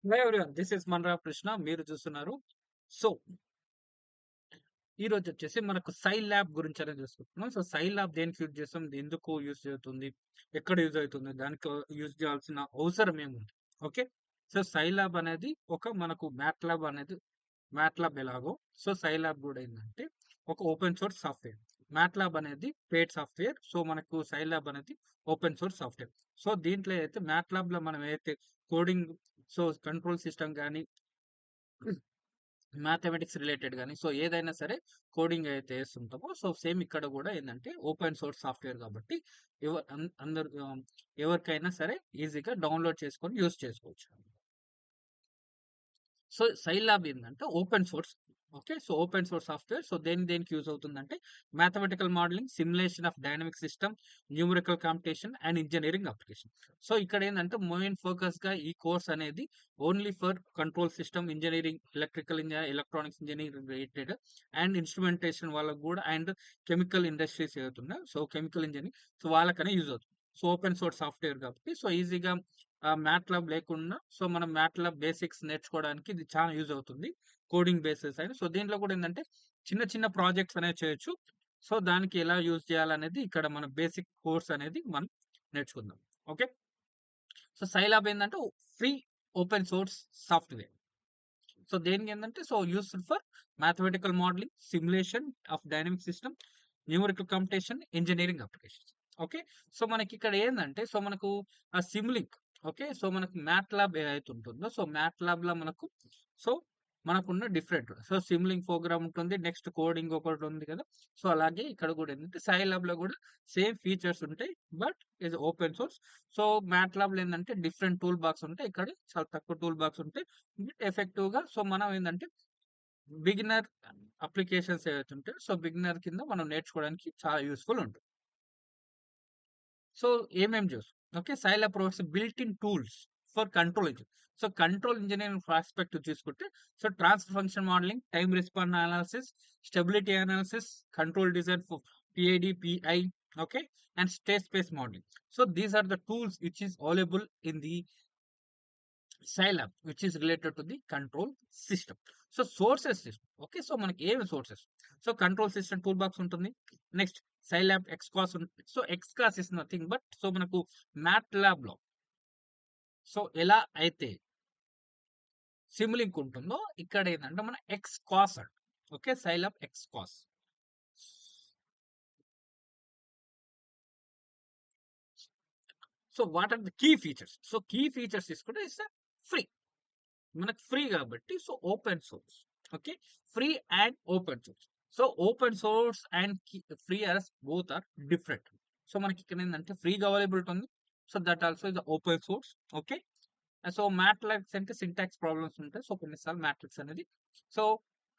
Hello everyone, this is Manrao Krishna. మీరు చూస్తున్నారు. So ఈ రోజు వచ్చేసి మనకు సైల్ ల్యాబ్ గురించి అనేది చూసుకుంటున్నాం. సో సైల్ ల్యాబ్ దేనికి యూజ్ చేస్తాం, ఎందుకు యూజ్ అవుతుంది, ఎక్కడ యూజ్ అవుతుంది, దానికి యూజ్ చేయాల్సిన అవసరం ఏముంది. ఓకే. సో సైల్ ల్యాబ్ అనేది ఒక మనకు మ్యాట్ ల్యాబ్ అనేది మ్యాట్ ల్యాబ్ ఎలాగో, సో సైల్ ల్యాబ్ కూడా ఏంటంటే ఒక open source software. MATLAB అనేది పేడ్ సాఫ్ట్వేర్. సో మనకు సైల్ ల్యాబ్ అనేది ఓపెన్ సోర్స్ సాఫ్ట్వేర్. సో దీంట్లో అయితే మ్యాట్ ల్యాబ్ లో మనం ఏదైతే కోడింగ్, సో కంట్రోల్ సిస్టమ్ కానీ మ్యాథమెటిక్స్ రిలేటెడ్ గాని, సో ఏదైనా సరే కోడింగ్ అయితే ఏస్తుంటామో, సో సేమ్ ఇక్కడ గూడా ఏందంటే ఓపెన్ సోర్స్ సాఫ్ట్‌వేర్ గాబట్టి అందరూ ఎవరికైనా సరే ఈజీగా డౌన్‌లోడ్ చేసుకొని యూజ్ చేసుకోవచ్చు. సో సైలాబ్ ఏందంటే open source. Okay. So open source software. So దేనికి యూజ్ అవుతుందంటే mathematical modelling, simulation of dynamic system, numerical competition and engineering application. So ఇక్కడ ఏందంటే మెయిన్ ఫోకస్‌గా ఈ కోర్స్ అనేది only for control system engineering, electrical engineer, electronics engineering related and instrumentation వాళ్ళకి గూడా and chemical industries ఏవైతున్నాయో, సో కెమికల్ ఇంజినీరింగ్, సో వాళ్ళకనే use అవుతుంది. సో ఓపెన్ సోర్స్ సాఫ్ట్‌వేర్ కాబట్టి సో ఈజీగా మ్యాట్లాబ్ లేకుండా సో మనం మ్యాట్లాబ్ బేసిక్స్ నేర్చుకోవడానికి ఇది చాలా యూజ్ అవుతుంది. కోడింగ్ బేసిస్ అని. సో దీంట్లో కూడా ఏందంటే చిన్న చిన్న ప్రాజెక్ట్స్ అనేవి చేయొచ్చు. సో దానికి ఎలా యూజ్ చేయాలనేది ఇక్కడ మన బేసిక్ కోర్స్ అనేది మనం నేర్చుకుందాం. ఓకే. సో సైలాబ్ ఏందంటే free open source software. So దేనికి ఏందంటే so used for mathematical modelling, simulation of dynamic system, numerical computation, engineering applications. Okay. So మనకిక్కడ ఏందంటే సో మనకు సిమ్‌లింక్. ఓకే. సో మనకు మ్యాట్లాబ్ ఏదైతే ఉంటుందో సో మ్యాట్లాబ్‌లో మనకు సో మనకున్న డిఫరెంట్. సో సిమ్‌లింక్ ప్రోగ్రామ్ ఉంటుంది. నెక్స్ట్ కోడింగ్ ఒకటి ఉంది కదా! సో అలాగే ఇక్కడ కూడా ఏంటంటే సైలాబ్‌లో కూడా సేమ్ ఫీచర్స్ ఉంటాయి. బట్ ఇది ఓపెన్ సోర్స్. సో మ్యాట్లాబ్‌లో ఏందంటే డిఫరెంట్ టూల్ బాక్స్ ఉంటాయి. ఇక్కడ చాలా తక్కువ టూల్ బాక్స్ ఉంటాయి. బట్ ఎఫెక్టివ్‌గా సో మనం ఏందంటే బిగినర్ అప్లికేషన్స్ ఏవైతే ఉంటాయో సో బిగినర్ కింద మనం నేర్చుకోవడానికి చాలా యూజ్‌ఫుల్ ఉంటుంది. సో ఏమేం చేస్తాం. Okay. Scilab provides built in tools for control engine. So control engineering perspective చూసుకుంటే so transfer function modelling, time response analysis, stability analysis, control design for PID, PI, okay, and state space modelling. So these are the tools which is available in the Scilab, which is related to the control system. So sources system. Okay, so మనకి ఏమి sources. So control system tool box ఉంటుంది. Next Scilab XCOS ఉంటుంది. So XCOS is nothing but so మనకు MATLAB లో so ఎలా అయితే Simulink ఉంటుందో ఇక్కడ ఏంటంటే మన XCOS అంట. Okay. Scilab XCOS. So what are the key features. So key features తీసుకుంటే ఇట్స్ ఫ్రీ. మనకు ఫ్రీ కాబట్టి so open source. Okay. Free and open source. So open source and free are both are different. So మనకి ఇక్కడ ఏంటంటే ఫ్రీగా availability ఉంది. So that also is open source. Okay. So matrix అంటే syntax problems ఉంటాయి. So కొన్నిసార్లు matrix అనేది so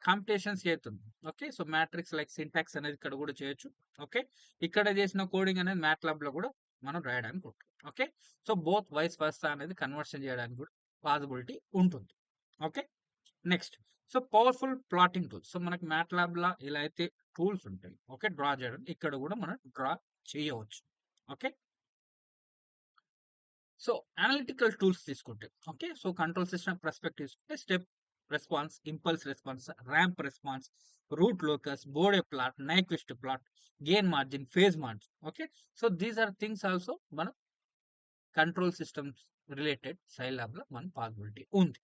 competitions చేస్తుంది. Okay. So matrix like syntax అనేది ఇక్కడ కూడా చేయొచ్చు. ఓకే. ఇక్కడ చేసిన కోడింగ్ అనేది మ్యాట్లాబ్ లో కూడా మనం రాయడానికి ఉంటుంది. Okay. So both vice versa అనేది కన్వర్షన్ చేయడానికి కూడా పాసిబిలిటీ ఉంటుంది. Okay. Next so powerful plotting tools. So మనకి మ్యాట్లాబ్ లా ఇలా అయితే టూల్స్ ఉంటాయి. ఓకే. డ్రా చేయడానికి ఇక్కడ కూడా మనం డ్రా చేయవచ్చు. ఓకే. సో అనలిటికల్ టూల్స్ తీసుకుంటే okay. So control system perspective తీసుకుంటే step response, impulse response, ramp response, root locus, Bode plot, Nyquist plot, gain margin, phase margin. Okay. So these are things also మన control systems related Scilab లో మన possibility ఉంది.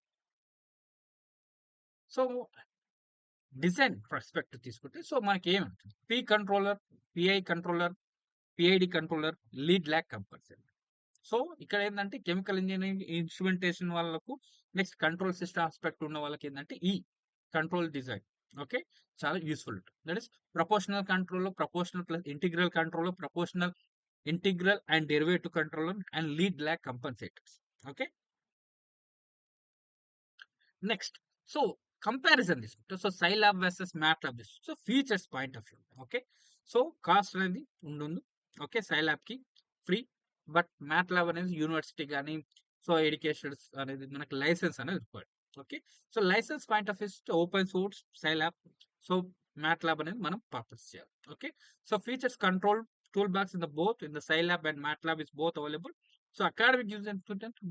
So design perspective తీసుకుంటే so మనకి ఏమంటుంది P controller, PI controller, PID controller, lead lag compulsory. So ఇక్కడ ఏంటంటే chemical engineering instrumentation వాళ్ళకు నెక్స్ట్ కంట్రోల్ సిస్టమ్ ఆస్పెక్ట్ ఉన్న వాళ్ళకి ఏంటంటే ఈ కంట్రోల్ డిజైన్ ఓకే చాలా యూస్ఫుల్ ఉంటుంది. That is proportional control, proportional plus integral control, proportional integral and derivative controller and lead lag compensators. Okay. Next so comparison తీసుకుంటే so Scilab versus MATLAB తీసుకుంటే so features point of view. Okay. So cost అనేది ఉండదు. Okay. Scilab కి free. But MATLAB అనేది university కానీ so educations అనేది మనకి licence అనేది required. Okay. So licence point of view open source Scilab. So MATLAB అనేది మనం పర్పస్ చేయాలి. Okay. So features control tool box in the both in the Scilab and MATLAB is both available. So academic use and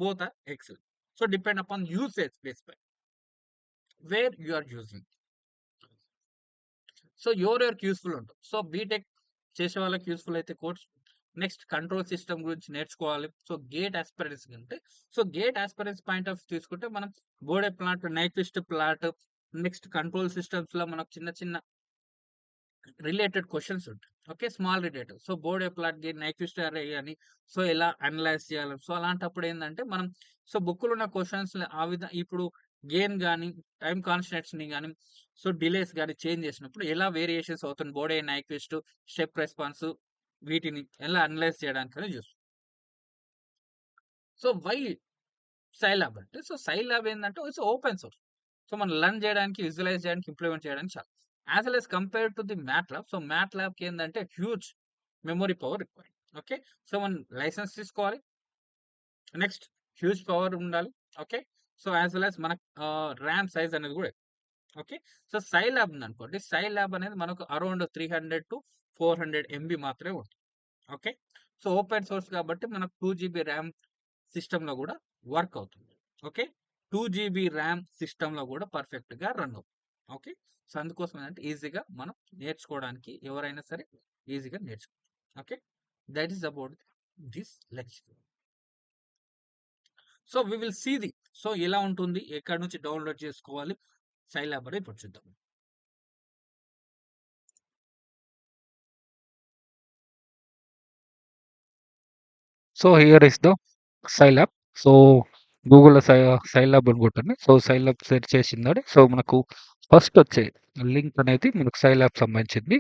both are excel. So depend upon usage base పై where you are using. So ఎవరెవరికి useful ఉంటుంది. So BTech చేసే వాళ్ళకి useful అయితే course. Next control system గురించి నేర్చుకోవాలి. So GATE aspirants అంటే, so GATE aspirants point of తీసుకుంటే మనం Bode plot, Nyquist plot, next control systems లో మనకు చిన్న చిన్న రిలేటెడ్ క్వశ్చన్స్ ఉంటాయి. Okay, small related. So Bode plot GATE Nyquist అరే అని సో ఎలా అనలైజ్ చేయాలి. సో అలాంటప్పుడు ఏంటంటే మనం సో బుక్లో ఉన్న క్వశ్చన్స్ ఆ విధంగా ఇప్పుడు గెయిన్ కానీ టైం కాన్స్టెంట్స్ ని కానీ సో డిలేస్ కానీ చేంజ్ చేసినప్పుడు ఎలా వేరియేషన్స్ అవుతుంది బోర్డే నైక్విస్ట్ స్టెప్ రెస్పాన్స్ వీటిని ఎలా అనలైజ్ చేయడానికి చూస్తాం. సో వై సైలాబ్ అంటే, సో సైలాబ్ ఏంటంటే ఇట్స్ ఓపెన్ సోర్స్. సో మనం లర్న్ చేయడానికి, విజువలైజ్ చేయడానికి, ఇంప్లిమెంట్ చేయడానికి చాలా. As well as compare to the MATLAB. So మ్యాట్ ల్యాబ్కి ఏంటంటే huge memory power required. Okay, so మనం లైసెన్స్ తీసుకోవాలి. నెక్స్ట్ హ్యూజ్ పవర్ ఉండాలి. Okay, so as well as మన ర్యామ్ సైజ్ అనేది కూడా. ఓకే, సో సైలాబ్ ఉందనుకోండి, సైలాబ్ అనేది మనకు అరౌండ్ 300 to 400 MB మాత్రమే ఉంటుంది. ఓకే, సో ఓపెన్ సోర్స్ కాబట్టి మనకు 2 GB ర్యామ్ సిస్టంలో కూడా వర్క్ అవుతుంది. ఓకే, 2 GB ర్యామ్ సిస్టంలో కూడా పర్ఫెక్ట్గా రన్ అవుతుంది. ఓకే, సో అందుకోసం ఏంటంటే ఈజీగా మనం నేర్చుకోవడానికి ఎవరైనా సరే ఈజీగా నేర్చుకోవచ్చు. Okay, that is about this lecture. So we will see the so ఎలా ఉంటుంది, ఎక్కడి నుంచి డౌన్లోడ్ చేసుకోవాలి సైలాబ్ అనేది ఇప్పుడు చూద్దాం. So here is the Scilab. So గూగుల్లో సైలాబ్ అని కొట్టండి. సో సైలాబ్ సెర్చ్ చేసిందని సో మనకు ఫస్ట్ వచ్చే లింక్ అనేది మనకు సైలాబ్ సంబంధించింది.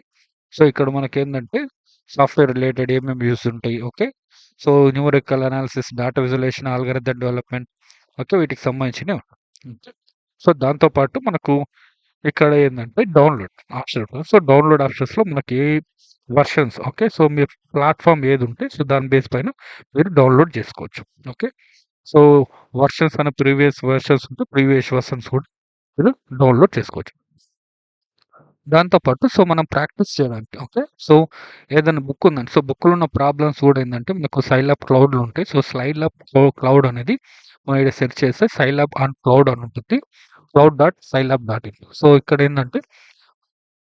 సో ఇక్కడ మనకి ఏంటంటే సాఫ్ట్వేర్ రిలేటెడ్ ఏమేమి యూస్ ఉంటాయి. Okay, so numerical analysis, data visualisation, algorithm development, okay, వీటికి సంబంధించినవి ఉంటాయి. సో దాంతోపాటు మనకు ఇక్కడ ఏంటంటే డౌన్లోడ్ ఆప్షన్ ఉంటుంది. సో డౌన్లోడ్ ఆప్షన్స్లో మనకి ఏ వర్షన్స్, ఓకే, సో మీరు ప్లాట్ఫామ్ ఏది ఉంటే సో దాని బేస్ పైన మీరు డౌన్లోడ్ చేసుకోవచ్చు. ఓకే, సో వర్షన్స్ అనే ప్రీవియస్ వర్షన్స్ ఉంటే ప్రీవియస్ వర్షన్స్ కూడా మీరు డౌన్లోడ్ చేసుకోవచ్చు. దాంతోపాటు సో మనం ప్రాక్టీస్ చేయడానికి, ఓకే, సో ఏదైనా బుక్ ఉందండి, సో బుక్లో ఉన్న ప్రాబ్లమ్స్ కూడా ఏంటంటే మనకు సైలాబ్ క్లౌడ్లో ఉంటాయి. సో సైలాబ్ క్లౌడ్ అనేది మనం ఇక్కడ సెర్చ్ చేస్తే సైలాబ్ ఆన్ క్లౌడ్ అని ఉంటుంది. cloud.scilab.in. సో ఇక్కడ ఏంటంటే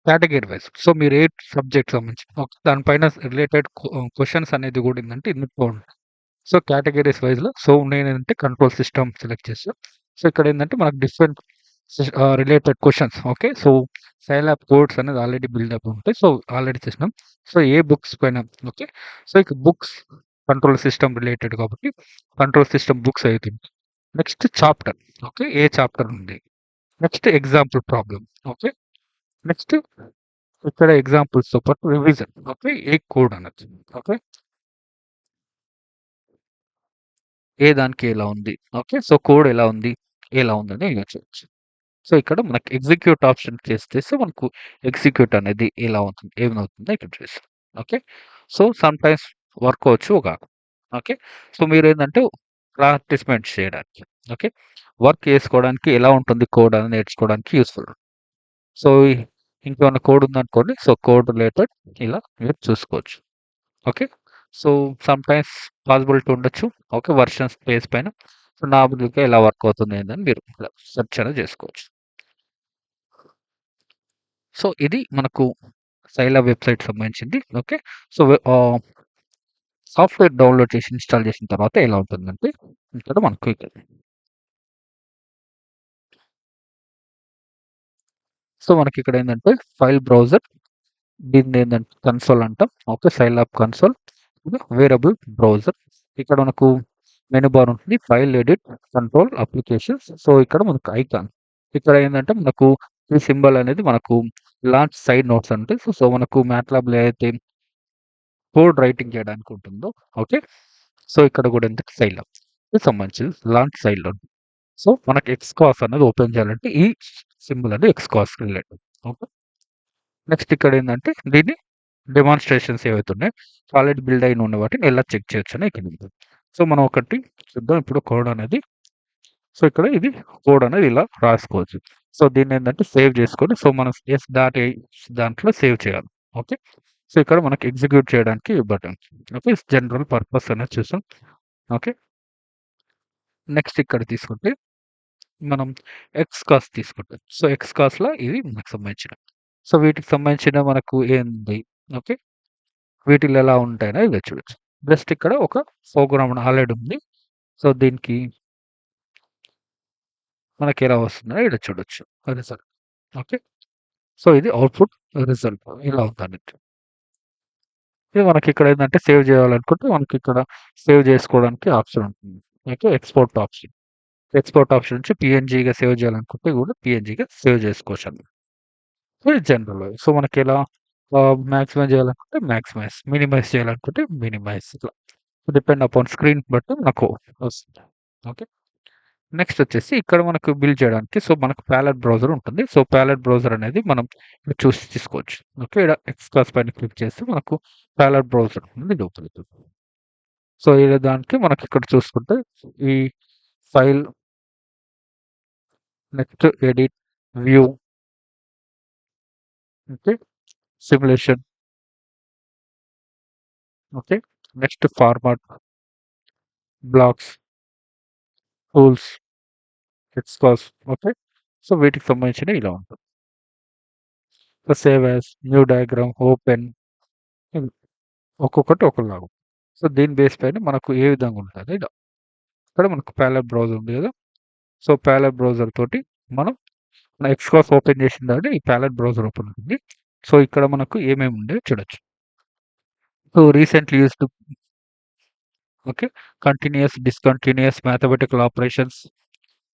కేటగిరీ వైజ్ సో మీరు ఏ సబ్జెక్ట్ సంబంధించి ఓకే దానిపైన రిలేటెడ్ క్వశ్చన్స్ అనేది కూడా ఏంటంటే ఇందులో ఉంటాయి. సో కేటగిరీస్ వైజ్లో సో నేను ఏంటంటే కంట్రోల్ సిస్టమ్ సెలెక్ట్ చేస్తాను. సో ఇక్కడ ఏంటంటే మనకు different related questions, okay, so Scilab codes అనేది ఆల్రెడీ బిల్డప్ ఉంటాయి. సో ఆల్రెడీ చేసినాం. సో ఏ బుక్స్ పైన, ఓకే, సో ఇక బుక్స్ కంట్రోల్ సిస్టమ్ రిలేటెడ్ కాబట్టి కంట్రోల్ సిస్టమ్ బుక్స్ అవుతుంది. నెక్స్ట్ చాప్టర్, ఓకే, ఏ చాప్టర్ ఉంది. Next example problem, okay, next ఇక్కడ ఎగ్జాంపుల్స్తో పాటు రివిజన్, ఓకే, ఏ కోడ్ అనొచ్చు. ఓకే, ఏ దానికి ఎలా ఉంది, ఓకే, సో కోడ్ ఎలా ఉంది, ఎలా ఉందని చూడొచ్చు. సో ఇక్కడ మనకి ఎగ్జిక్యూట్ ఆప్షన్ చేస్తే మనకు ఎగ్జిక్యూట్ అనేది ఎలా అవుతుంది, ఏమవుతుందో ఇక్కడ చూస్తాం. Okay, so some times work అవచ్చు ఒక, ఓకే, సో మీరు ఏంటంటే ప్రాక్టీస్మెంట్ చేయడానికి, ఓకే, వర్క్ చేసుకోవడానికి ఎలా ఉంటుంది కోడ్ అని నేర్చుకోవడానికి యూస్ఫుల్. సో ఇంకేమైనా కోడ్ ఉందనుకోండి, సో కోడ్ రిలేటెడ్ ఇలా మీరు చూసుకోవచ్చు. Okay, so some times possibility ఉండొచ్చు, ఓకే, వర్షన్స్ బేస్ పైన సో నార్మల్గా ఎలా వర్క్ అవుతుంది ఏందని మీరు సెర్చ్ అనేది చేసుకోవచ్చు. సో ఇది మనకు సైలాబ్ వెబ్సైట్ సంబంధించింది. ఓకే, సో సాఫ్ట్వేర్ డౌన్లోడ్ చేసి ఇన్స్టాల్ చేసిన తర్వాత ఎలా ఉంటుందంటే ఇక్కడ మనకు సో మనకి ఇక్కడ ఏంటంటే ఫైల్ బ్రౌజర్, దీన్ని ఏంటంటే కన్సోల్ అంటాం. Okay, Scilab console, variable browser. ఇక్కడ మనకు మెనూ బార్ ఉంటుంది, file edit, control, applications. So ఇక్కడ మనకు ఐకాన్, ఇక్కడ ఏంటంటే మనకు ఈ సింబల్ అనేది మనకు లాంచ్ సైడ్ నోట్స్ అంటే సో మనకు మ్యాట్లాబ్లో అయితే కోడ్ రైటింగ్ చేయడానికి ఉంటుందో, ఓకే, సో ఇక్కడ కూడా ఎందుకు సైలాబ్ సంబంధించి లాంచ్ సైడ్లో. సో మనకి ఎక్స్కాస్ అనేది ఓపెన్ చేయాలంటే ఈ సింబల్ అనేది ఎక్స్కాస్ రిలేటెడ్. ఓకే, నెక్స్ట్ ఇక్కడ ఏంటంటే దీన్ని డెమాన్స్ట్రేషన్స్ ఏవైతే ఉన్నాయో ఆల్రెడీ బిల్డ్ అయిన ఉన్న వాటిని ఎలా చెక్ చేయొచ్చు అని ఇక్కడ ఉంది. సో మనం ఒకటి చూద్దాం ఇప్పుడు కోడ్ అనేది. సో ఇక్కడ ఇది కోడ్ అనేది ఇలా రాసుకోవచ్చు. సో దీన్ని ఏంటంటే సేవ్ చేసుకొని సో మనం దాంట్లో సేవ్ చేయాలి. ఓకే, సో ఇక్కడ మనకి ఎగ్జిక్యూట్ చేయడానికి బటన్, ఓకే, జనరల్ పర్పస్ అనేది చూసాం. ఓకే, నెక్స్ట్ ఇక్కడ తీసుకుంటే మనం ఎక్స్ తీసుకుంటాం. సో, ఎక్స్ ఇవి మనకు సంబంధించినవి. సో, వీటికి సంబంధించిన మనకు ఏంది ఓకే. వీటిలో ఎలా ఉంటాయనో ఇలా చూడొచ్చు. జస్ట్ ఇక్కడ ఒక ప్రోగ్రామ్ ఆల్రెడీ ఉంది. సో, దీనికి మనకెలా వస్తుందో ఈడ చూడొచ్చు. రిజల్ట్. ఓకే. సో, ఇది అవుట్‌పుట్ రిజల్ట్ ఇలా ఉందన్నట్టు. ఇది మనకిక్కడ ఏందంటే సేవ్ చేయాలనుకుంటే మనకిక్కడ సేవ్ చేసుకోవడానికి ఆప్షన్ ఉంటుంది. Okay. Export option. Export option నుంచి పీఎన్‌జీగా సేవ్ చేయాలనుకుంటే కూడా పీఎన్‌జీగా సేవ్ చేసుకోవచ్చన్నమాట. ఇది జనరల్. సో, మనకెలా మాక్సిమైజ్ చేయాలనుకుంటే మాక్సిమైజ్, మినిమైజ్ చేయాలనుకుంటే మినిమైజ్ ఇట్లా. డిపెండ్ అపాన్ స్క్రీన్ బట్టి మనకు వస్తుంది. ఓకే. నెక్స్ట్ వచ్చేసి ఇక్కడ మనకు బిల్డ్ చేయడానికి సో, మనకు ప్యాలెట్ బ్రౌజర్ ఉంటుంది. సో, ప్యాలెట్ బ్రౌజర్ అనేది మనం చూసి తీసుకోవచ్చు. ఓకే. ఈడ ఎక్స్‌కాస్ పైన క్లిక్ చేస్తే మనకు ప్యాలెట్ బ్రౌజర్ అనేది లోపలికి. సో, ఈడ దానికి మనకిక్కడ చూసుకుంటే ఈ file, next edit, view okay. Simulation okay. Next format, blocks, tools, Xcos okay. So, వీటికి సంబంధించినవి ఇలా ఉంటుంది. So, save as, new diagram, open ఇవి ఒక్కొక్కటి ఒకలాగా. సో, దీని బేస్ పైన మనకు ఏ విధంగా ఉంటది ఇలా. ఇక్కడ మనకు ప్యాలెట్ బ్రౌజర్ ఉంది కదా! సో, ప్యాలెట్ బ్రౌజర్ తోటి మనం మన ఎక్స్‌కాస్ ఓపెన్ చేసిన తర్వాత ఈ ప్యాలెట్ బ్రౌజర్ ఓపెన్ అవుతుంది. సో, ఇక్కడ మనకు ఏమేమి ఉండేవో చూడొచ్చు. So, recently used okay. Continuous, discontinuous mathematical operations,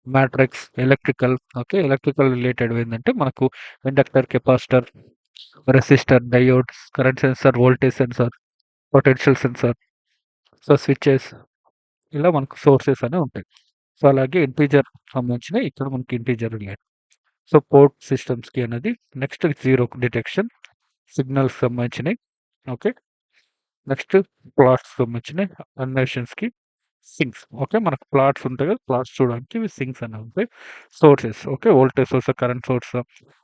matrix, electrical okay. Electrical రిలేటెడ్‌వి ఏందంటే మనకు inductor, capacitor, resistor, diode, current sensor, voltage sensor, potential sensor, so, switches ఇలా మనకు సోర్సెస్ అనేవి ఉంటాయి. సో, అలాగే ఇంటిజర్ సంబంధించినయి ఇక్కడ మనకి ఇంటిజర్ రిలేటెడ్. సో, పోర్ట్ సిస్టమ్స్‌కి అనేది నెక్స్ట్ జీరో డిటెక్షన్, సిగ్నల్స్‌కి సంబంధించినయి ఓకే. నెక్స్ట్ ప్లాట్స్‌కి సంబంధించినయి, అన్వేషన్స్‌కి సింక్స్ ఓకే. మనకు ప్లాట్స్ ఉంటాయి కదా! ప్లాట్స్ చూడడానికి ఇవి సింక్స్ అనేవి ఉంటాయి. Sources okay. Voltage source, current source,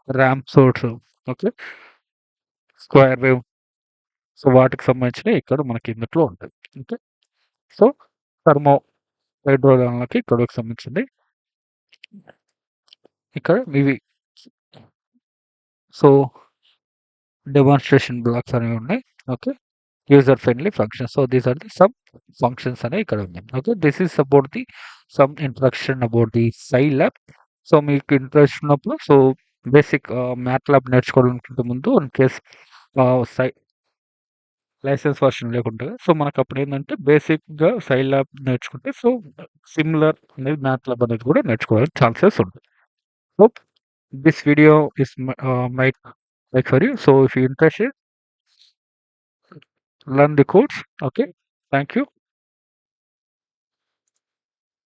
ramp source okay. Square wave so, వాటికి సంబంధించినయి ఇక్కడ మనకి ఇందుట్లో ఉంటాయి. ఓకే. సో, థర్మో హైడ్రోడాలకి ఇక్కడికి సంబంధించింది. ఇక్కడ ఇవి. సో, డెమాన్‌స్ట్రేషన్ బ్లాక్స్ అనేవి ఉన్నాయి. Okay. User friendly functions. So, these are the some functions అనేవి ఇక్కడ ఉన్నాయి. Okay. This is about the some introduction about the Scilab. So, మీకు ఇంట్రెస్ట్ ఉన్నప్పుడు సో, బేసిక్ మ్యాట్లాబ్ నేర్చుకోవాలనుకుంటే ముందు ఇన్ కేస్ ఆహ్, సై లైసెన్స్ వర్షన్ లేకుంటే సో, మనకప్పుడేందంటే బేసిక్‌గా సైలాబ్ నేర్చుకుంటే సో, సిమిలర్ అనేది మ్యాట్లాబ్ అనేది కూడా నేర్చుకోవడానికి ఛాన్సెస్ ఉంటాయి. Hope this video is might like for you. So if you're interested, learn the codes. Okay. Thank you.